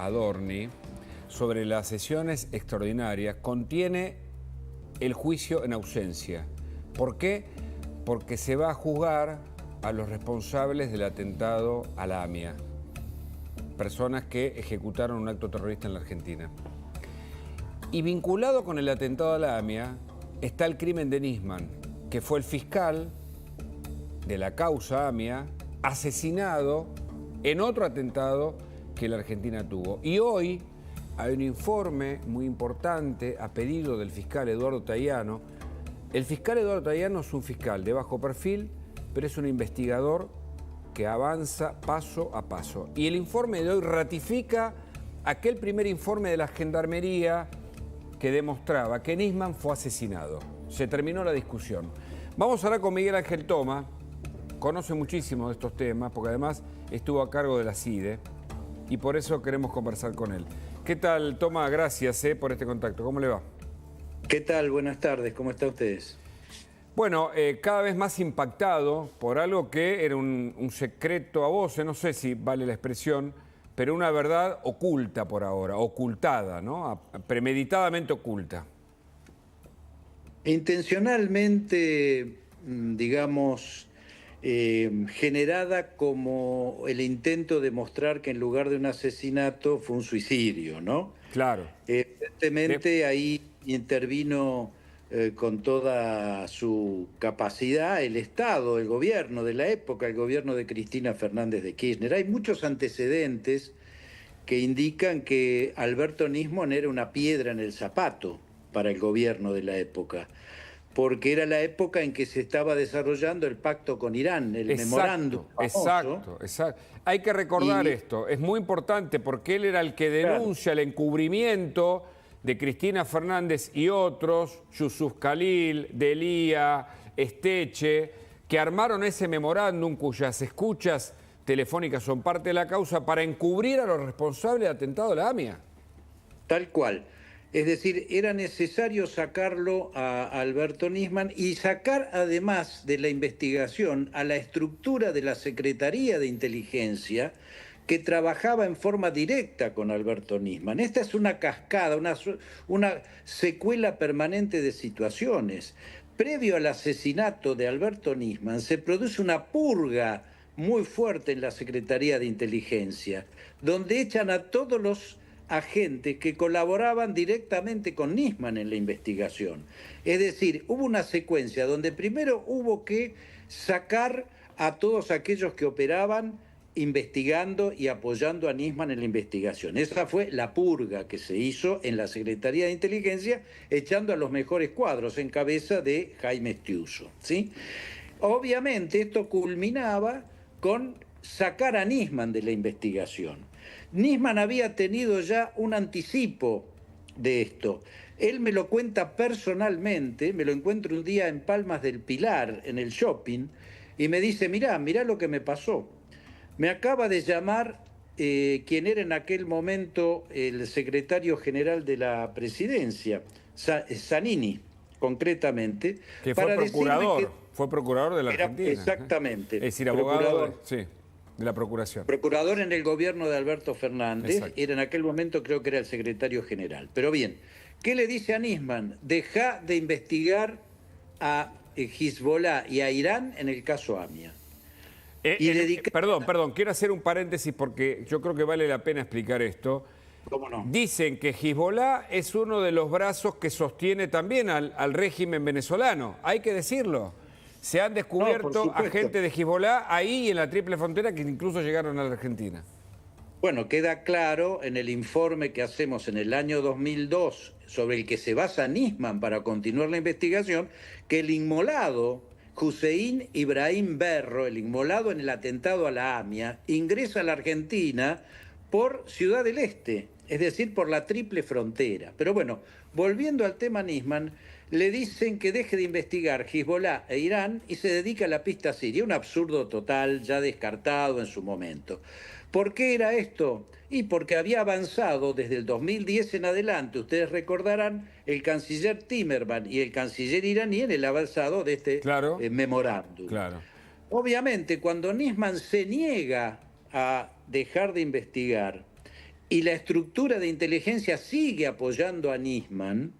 Adorni sobre las sesiones extraordinarias contiene el juicio en ausencia. ¿Por qué? Porque se va a juzgar a los responsables del atentado a la AMIA, personas que ejecutaron un acto terrorista en la Argentina. Y vinculado con el atentado a la AMIA está el crimen de Nisman, que fue el fiscal de la causa AMIA, asesinado en otro atentado que la Argentina tuvo. Y hoy hay un informe muy importante a pedido del fiscal Eduardo Tayano. El fiscal Eduardo Tayano es un fiscal de bajo perfil, pero es un investigador que avanza paso a paso. Y el informe de hoy ratifica aquel primer informe de la Gendarmería que demostraba que Nisman fue asesinado. Se terminó la discusión. Vamos ahora con Miguel Ángel Toma. Conoce muchísimo de estos temas, porque además estuvo a cargo de la CIDE, y por eso queremos conversar con él. ¿Qué tal, Toma? Gracias por este contacto. ¿Cómo le va? ¿Qué tal? Buenas tardes. ¿Cómo están ustedes? Bueno, cada vez más impactado por algo que era un secreto a voces, no sé si vale la expresión, pero una verdad oculta por ahora, ocultada, ¿no? Premeditadamente oculta. Intencionalmente, digamos, generada como el intento de mostrar que en lugar de un asesinato fue un suicidio, ¿no? Claro. Evidentemente ahí intervino con toda su capacidad el Estado, el gobierno de la época, el gobierno de Cristina Fernández de Kirchner. Hay muchos antecedentes que indican que Alberto Nisman era una piedra en el zapato para el gobierno de la época, porque era la época en que se estaba desarrollando el pacto con Irán, el memorándum famoso. Exacto. Hay que recordar esto, es muy importante porque él era el que denuncia el encubrimiento de Cristina Fernández y otros, Yusuf Khalil, Delía, Esteche, que armaron ese memorándum cuyas escuchas telefónicas son parte de la causa para encubrir a los responsables del atentado de la AMIA. Tal cual. Es decir, era necesario sacarlo a Alberto Nisman y sacar además de la investigación a la estructura de la Secretaría de Inteligencia que trabajaba en forma directa con Alberto Nisman. Esta es una cascada, una secuela permanente de situaciones. Previo al asesinato de Alberto Nisman se produce una purga muy fuerte en la Secretaría de Inteligencia, donde echan a todos los agentes que colaboraban directamente con Nisman en la investigación. Es decir, hubo una secuencia donde primero hubo que sacar a todos aquellos que operaban investigando y apoyando a Nisman en la investigación. Esa fue la purga que se hizo en la Secretaría de Inteligencia, echando a los mejores cuadros en cabeza de Jaime Estiuso, ¿sí? Obviamente esto culminaba con sacar a Nisman de la investigación. Nisman había tenido ya un anticipo de esto. Él me lo cuenta personalmente, me lo encuentro un día en Palmas del Pilar, en el shopping, y me dice, mirá lo que me pasó. Me acaba de llamar quien era en aquel momento el secretario general de la presidencia, Zanini, concretamente. Que fue procurador, fue procurador de la Argentina. Exactamente. Es decir, abogado de la Procuración. Procurador en el gobierno de Alberto Fernández. Exacto. Era en aquel momento, creo que era el secretario general. Pero bien, ¿qué le dice a Nisman? Deja de investigar a Hezbollah y a Irán en el caso AMIA. Perdón, quiero hacer un paréntesis porque yo creo que vale la pena explicar esto. ¿Cómo no? Dicen que Hezbollah es uno de los brazos que sostiene también al régimen venezolano. Hay que decirlo. Se han descubierto agentes de Hezbollah ahí en la triple frontera que incluso llegaron a la Argentina. Bueno, queda claro en el informe que hacemos en el año 2002, sobre el que se basa Nisman para continuar la investigación, que el inmolado Hussein Ibrahim Berro, el inmolado en el atentado a la AMIA, ingresa a la Argentina por Ciudad del Este, es decir, por la triple frontera. Pero bueno, volviendo al tema Nisman, le dicen que deje de investigar Hezbollah e Irán y se dedica a la pista siria. Un absurdo total, ya descartado en su momento. ¿Por qué era esto? Y porque había avanzado desde el 2010 en adelante, ustedes recordarán, el canciller Timmermans y el canciller iraní en el avanzado de este memorándum. Claro. Obviamente, cuando Nisman se niega a dejar de investigar y la estructura de inteligencia sigue apoyando a Nisman,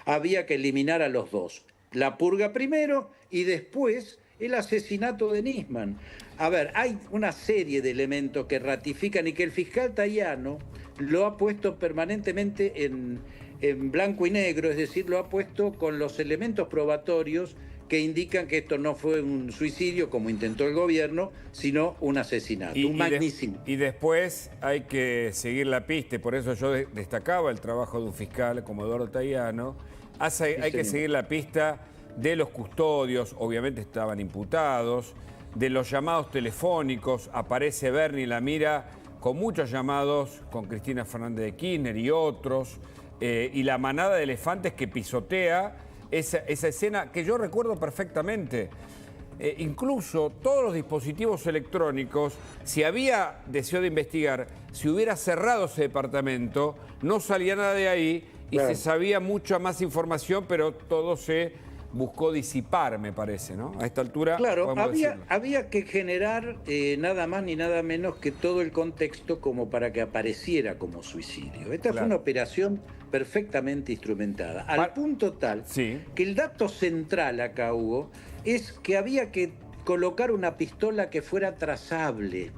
había que eliminar a los dos. La purga primero y después el asesinato de Nisman. A ver, hay una serie de elementos que ratifican y que el fiscal Tayano lo ha puesto permanentemente en blanco y negro, es decir, lo ha puesto con los elementos probatorios que indican que esto no fue un suicidio, como intentó el gobierno, sino un asesinato, un magnífico. Y después hay que seguir la pista, y por eso yo destacaba el trabajo de un fiscal como Eduardo Tayano. Hay que seguir la pista de los custodios, obviamente estaban imputados, de los llamados telefónicos. Aparece Bernie Lamira con muchos llamados con Cristina Fernández de Kirchner y otros, y la manada de elefantes que pisotea esa escena que yo recuerdo perfectamente. Incluso todos los dispositivos electrónicos, si había deseo de investigar, si hubiera cerrado ese departamento, no salía nada de ahí y claro, se sabía mucha más información, pero todo se buscó disipar, me parece, ¿no? A esta altura. Claro, había que generar nada más ni nada menos que todo el contexto como para que apareciera como suicidio. Esta fue una operación perfectamente instrumentada, al punto tal que el dato central acá, Hugo, es que había que colocar una pistola que fuera trazable.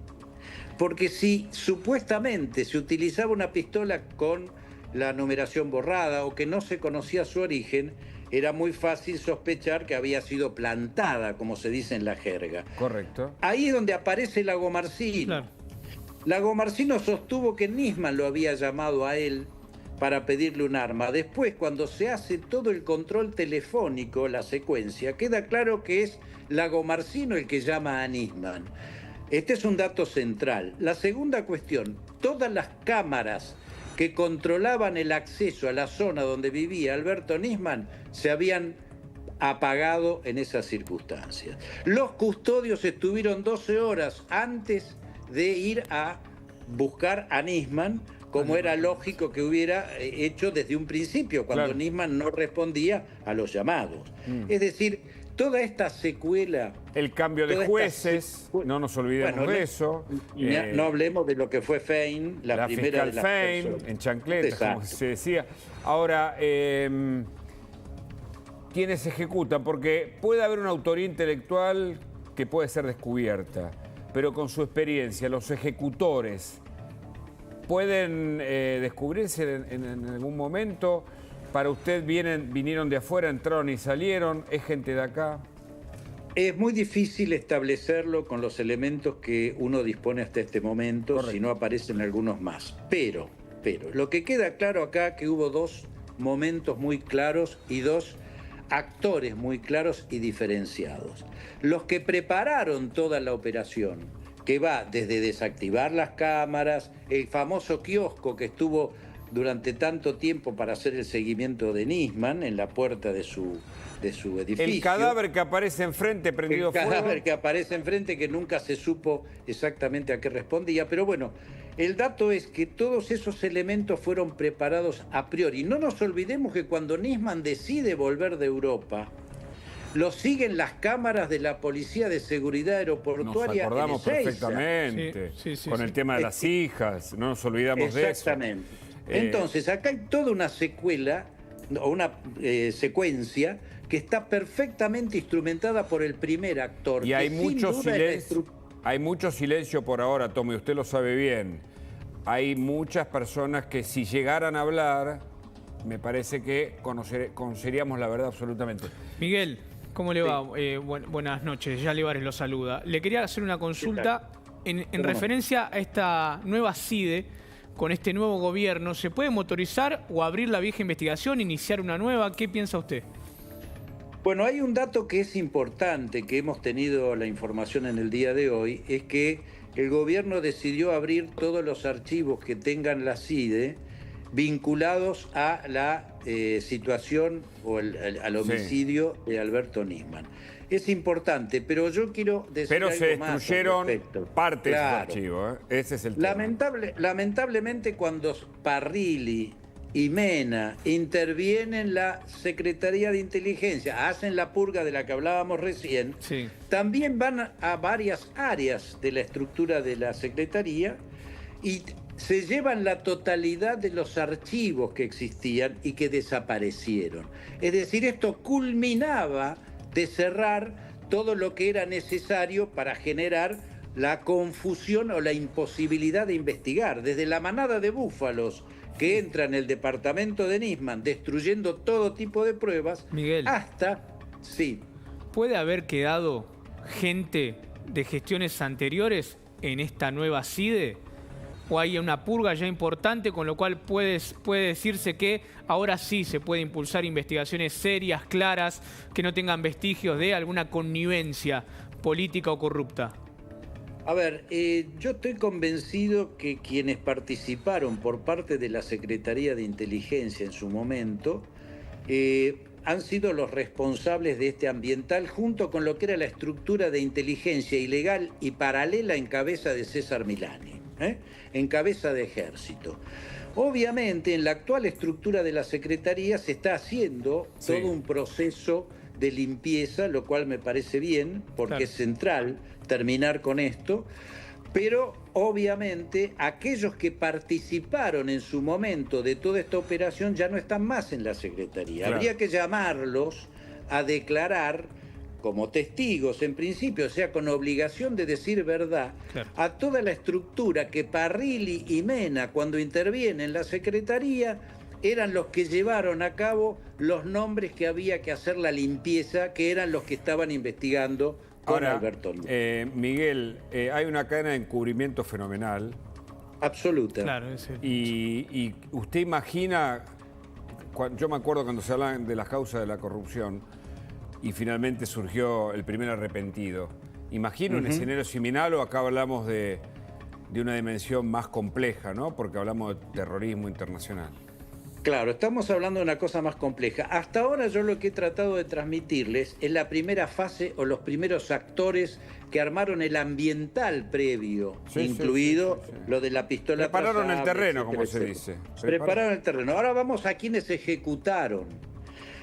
Porque si supuestamente se utilizaba una pistola con la numeración borrada o que no se conocía su origen, era muy fácil sospechar que había sido plantada, como se dice en la jerga. Correcto. Ahí es donde aparece Lagomarsino. Claro. Lagomarsino sostuvo que Nisman lo había llamado a él para pedirle un arma. Después, cuando se hace todo el control telefónico, la secuencia, queda claro que es Lagomarsino el que llama a Nisman. Este es un dato central. La segunda cuestión, todas las cámaras que controlaban el acceso a la zona donde vivía Alberto Nisman se habían apagado en esas circunstancias. Los custodios estuvieron 12 horas antes de ir a buscar a Nisman, como era lógico que hubiera hecho desde un principio, cuando Nisman no respondía a los llamados. Es decir, toda esta secuela... El cambio de jueces, no nos olvidemos de eso. No hablemos de lo que fue Fein, la primera de las Fein, en chancleta, como se decía. Ahora, ¿quiénes ejecutan? Porque puede haber una autoría intelectual que puede ser descubierta, pero con su experiencia, los ejecutores pueden descubrirse en algún momento. Para usted vinieron de afuera, entraron y salieron, ¿es gente de acá? Es muy difícil establecerlo con los elementos que uno dispone hasta este momento. Correcto. Si no aparecen algunos más. Pero, lo que queda claro acá es que hubo dos momentos muy claros y dos actores muy claros y diferenciados. Los que prepararon toda la operación, que va desde desactivar las cámaras, el famoso kiosco que estuvo durante tanto tiempo para hacer el seguimiento de Nisman en la puerta de su edificio. El cadáver que aparece enfrente prendido fuego. El cadáver que aparece enfrente, que nunca se supo exactamente a qué respondía. Pero bueno, el dato es que todos esos elementos fueron preparados a priori. No nos olvidemos que cuando Nisman decide volver de Europa, lo siguen las cámaras de la Policía de Seguridad Aeroportuaria. Nos acordamos perfectamente, con el tema de las hijas, no nos olvidamos de eso. Exactamente. Entonces, acá hay toda una secuela, o una secuencia, que está perfectamente instrumentada por el primer actor. Y hay mucho silencio por ahora, Tommy, usted lo sabe bien. Hay muchas personas que si llegaran a hablar, me parece que conoceríamos la verdad absolutamente. Miguel, ¿cómo le va? Buenas noches, ya Levares lo saluda. Le quería hacer una consulta en referencia a esta nueva CIDE. Con este nuevo gobierno, ¿se puede motorizar o abrir la vieja investigación, iniciar una nueva? ¿Qué piensa usted? Bueno, hay un dato que es importante, que hemos tenido la información en el día de hoy, es que el gobierno decidió abrir todos los archivos que tengan la CIDE vinculados a la situación o al homicidio de Alberto Nisman. Es importante, pero yo quiero decir algo más. Pero se destruyeron partes del archivo, ese es el tema. Lamentablemente, cuando Parrilli y Mena intervienen en la Secretaría de Inteligencia, hacen la purga de la que hablábamos recién, también van a varias áreas de la estructura de la Secretaría y se llevan la totalidad de los archivos que existían y que desaparecieron. Es decir, esto culminaba de cerrar todo lo que era necesario para generar la confusión o la imposibilidad de investigar. Desde la manada de búfalos que entra en el departamento de Nisman destruyendo todo tipo de pruebas, Miguel, hasta... Sí. ¿puede haber quedado gente de gestiones anteriores en esta nueva CIDE? ¿O hay una purga ya importante, con lo cual puede decirse que ahora sí se puede impulsar investigaciones serias, claras, que no tengan vestigios de alguna connivencia política o corrupta? A ver, yo estoy convencido que quienes participaron por parte de la Secretaría de Inteligencia en su momento han sido los responsables de este ambiental, junto con lo que era la estructura de inteligencia ilegal y paralela en cabeza de César Milani, en cabeza de Ejército. Obviamente, en la actual estructura de la Secretaría se está haciendo todo un proceso de limpieza, lo cual me parece bien, porque es central terminar con esto, pero obviamente aquellos que participaron en su momento de toda esta operación ya no están más en la Secretaría. Habría que llamarlos a declarar como testigos, en principio, o sea, con obligación de decir verdad, a toda la estructura que Parrilli y Mena, cuando intervienen en la Secretaría, eran los que llevaron a cabo los nombres que había que hacer la limpieza, que eran los que estaban investigando con Alberto Núñez. Miguel, hay una cadena de encubrimiento fenomenal. Absoluta. Claro, y usted imagina, yo me acuerdo cuando se hablan de las causas de la corrupción y finalmente surgió el primer arrepentido. Imagino un escenario similar, o acá hablamos de una dimensión más compleja, ¿no? Porque hablamos de terrorismo internacional. Claro, estamos hablando de una cosa más compleja. Hasta ahora yo lo que he tratado de transmitirles es la primera fase o los primeros actores que armaron el ambiental previo, incluido lo de la pistola. Prepararon el terreno, como se dice. Prepararon el terreno. Ahora vamos a quienes ejecutaron.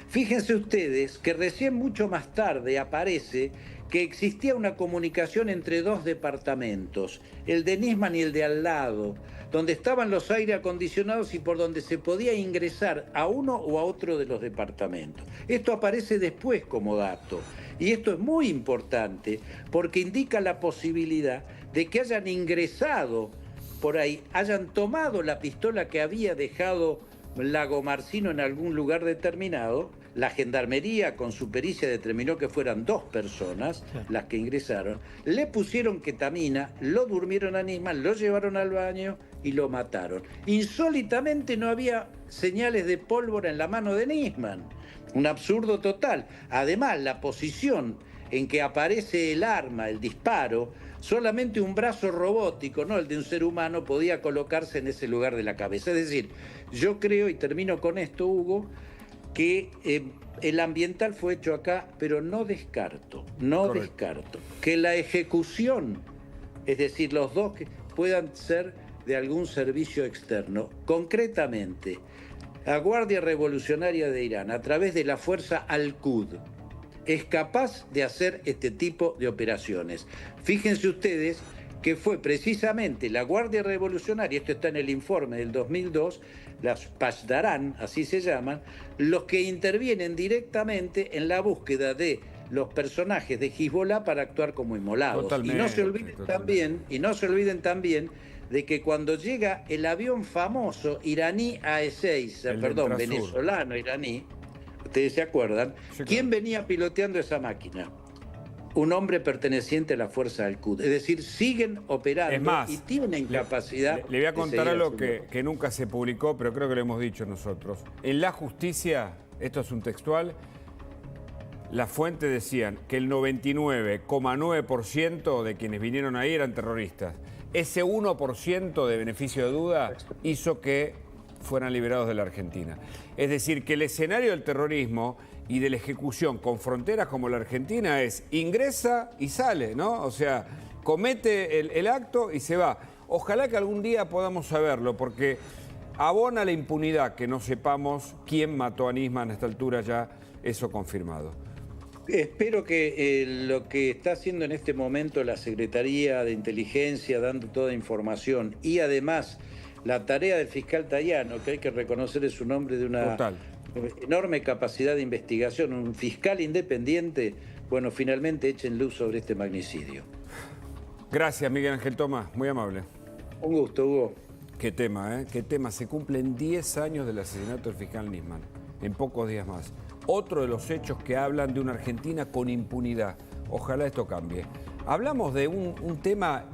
Fíjense ustedes que recién mucho más tarde aparece que existía una comunicación entre dos departamentos, el de Nisman y el de al lado, donde estaban los aire acondicionados y por donde se podía ingresar a uno o a otro de los departamentos. Esto aparece después como dato, y esto es muy importante porque indica la posibilidad de que hayan ingresado por ahí, hayan tomado la pistola que había dejado Lagomarsino en algún lugar determinado. La gendarmería con su pericia determinó que fueran 2 personas las que ingresaron, le pusieron ketamina, lo durmieron a Nisman, lo llevaron al baño y lo mataron. Insólitamente no había señales de pólvora en la mano de Nisman, un absurdo total. Además, la posición en que aparece el arma, el disparo, solamente un brazo robótico, no el de un ser humano, podía colocarse en ese lugar de la cabeza. Es decir, yo creo, y termino con esto, Hugo, que el ambiental fue hecho acá, pero no descarto que la ejecución, es decir, los dos que puedan ser de algún servicio externo. Concretamente, la Guardia Revolucionaria de Irán, a través de la fuerza Al-Quds, es capaz de hacer este tipo de operaciones. Fíjense ustedes que fue precisamente la Guardia Revolucionaria, esto está en el informe del 2002, las Pashdarán, así se llaman, los que intervienen directamente en la búsqueda de los personajes de Hezbollah para actuar como inmolados. Totalmente, y no se olviden también de que cuando llega el avión famoso iraní AE-6, venezolano iraní, ustedes se acuerdan, ¿quién venía piloteando esa máquina? Un hombre perteneciente a la fuerza Al-Quds. Es decir, siguen operando, es más, y tienen capacidad. Le voy a contar algo que nunca se publicó, pero creo que lo hemos dicho nosotros. En la justicia, esto es un textual, las fuentes decían que el 99,9% de quienes vinieron ahí eran terroristas. Ese 1% de beneficio de duda hizo que fueran liberados de la Argentina. Es decir, que el escenario del terrorismo y de la ejecución con fronteras como la Argentina es ingresa y sale, ¿no? O sea, comete el acto y se va. Ojalá que algún día podamos saberlo, porque abona la impunidad que no sepamos quién mató a Nisman. A esta altura ya eso confirmado. Espero que lo que está haciendo en este momento la Secretaría de Inteligencia, dando toda información, y además la tarea del fiscal Tayano, que hay que reconocer es un hombre de una enorme capacidad de investigación, un fiscal independiente, bueno, finalmente echen luz sobre este magnicidio. Gracias, Miguel Ángel Tomás, muy amable. Un gusto, Hugo. Qué tema, ¿eh? Qué tema. Se cumplen 10 años del asesinato del fiscal Nisman, en pocos días más. Otro de los hechos que hablan de una Argentina con impunidad. Ojalá esto cambie. Hablamos de un tema